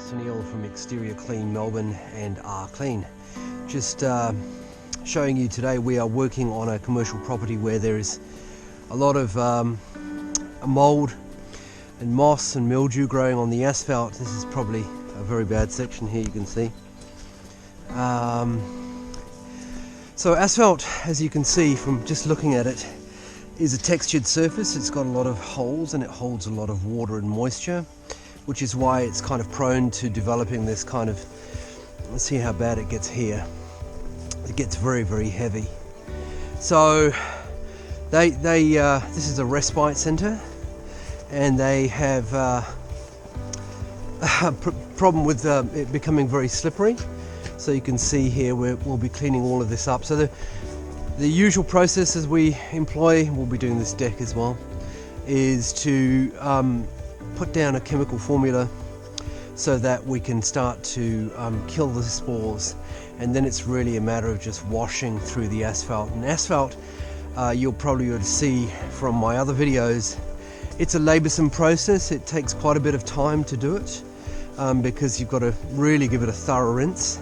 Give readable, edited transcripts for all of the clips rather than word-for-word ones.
Sunil from Exterior Clean Melbourne and R Clean. Just showing you today we are working on a commercial property where there is a lot of mould and moss and mildew growing on the asphalt. This is probably a very bad section here, you can see. So asphalt, as you can see from just looking at it, is a textured surface. It's got a lot of holes and it holds a lot of water and moisture, which is why it's kind of prone to developing this kind of, let's see how bad it gets here. It gets very, very heavy. So this is a respite center, and they have a problem with it becoming very slippery. So you can see here we'll be cleaning all of this up. So the usual processes we employ, we'll be doing this deck as well, is to put down a chemical formula so that we can start to kill the spores, and then it's really a matter of just washing through the asphalt. And asphalt, you'll probably be able to see from my other videos, it's a laboursome process. It takes quite a bit of time to do it because you've got to really give it a thorough rinse.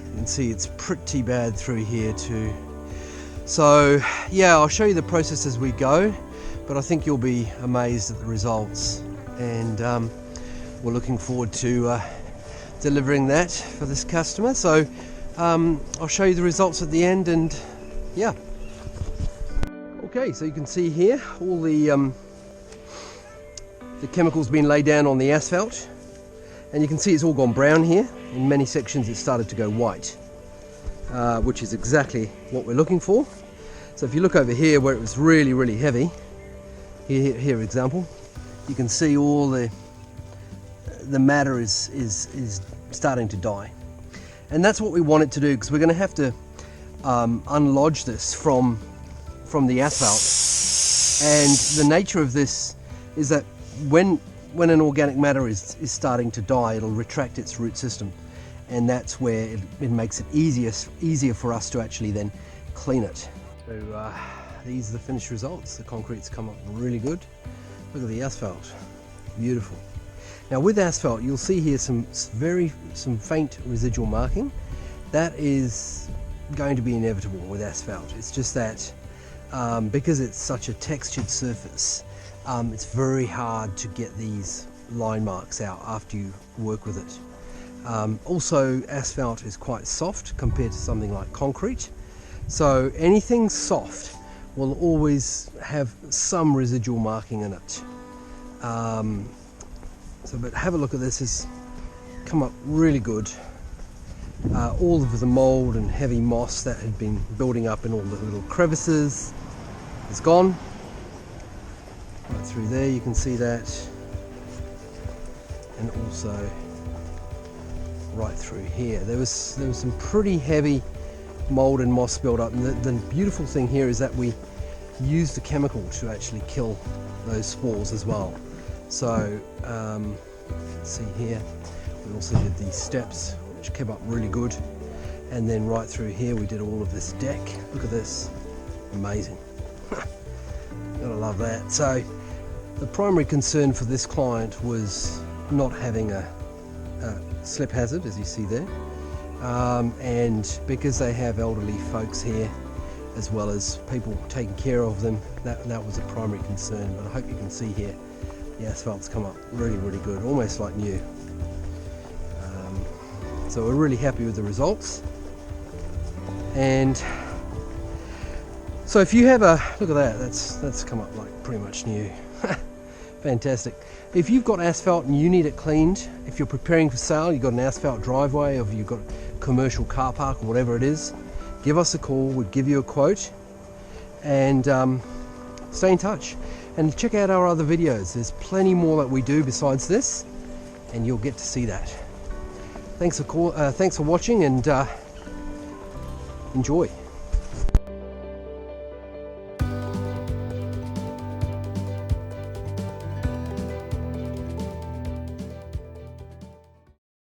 You can see it's pretty bad through here too. So yeah, I'll show you the process as we go, but I think you'll be amazed at the results, and we're looking forward to delivering that for this customer. So I'll show you the results at the end, and yeah. Okay, so you can see here all the chemicals being laid down on the asphalt, and you can see it's all gone brown here. In many sections it's started to go white, which is exactly what we're looking for. So if you look over here where it was really, really heavy, here example, you can see all the matter is starting to die, and that's what we want it to do, because we're going to have to unlodge this from the asphalt. And the nature of this is that when an organic matter is starting to die, it'll retract its root system, and that's where it makes it easier for us to actually then clean it. So these are the finished results. The concrete's come up really good. Look at the asphalt, beautiful. Now with asphalt, you'll see here some faint residual marking. That is going to be inevitable with asphalt. It's just that because it's such a textured surface, it's very hard to get these line marks out after you work with it. Also, asphalt is quite soft compared to something like concrete. So anything soft will always have some residual marking in it. But have a look at this. It's come up really good. All of the mold and heavy moss that had been building up in all the little crevices is gone. Right through there you can see that, and also right through here there was some pretty heavy mold and moss build up. And the beautiful thing here is that we use the chemical to actually kill those spores as well. So you can see here we also did these steps, which came up really good, and then right through here we did all of this deck. Look at this, amazing. Gotta love that. So the primary concern for this client was not having a slip hazard, as you see there, and because they have elderly folks here as well as people taking care of them, that was a primary concern. But I hope you can see here the asphalt's come up really, really good, almost like new. So we're really happy with the results. And so if you have a look at that, that's come up like pretty much new. Fantastic. If you've got asphalt and you need it cleaned, if you're preparing for sale, you've got an asphalt driveway, or you've got a commercial car park or whatever it is, give us a call. We'd give you a quote, and stay in touch and check out our other videos. There's plenty more that we do besides this, and you'll get to see that. Thanks for watching, and enjoy.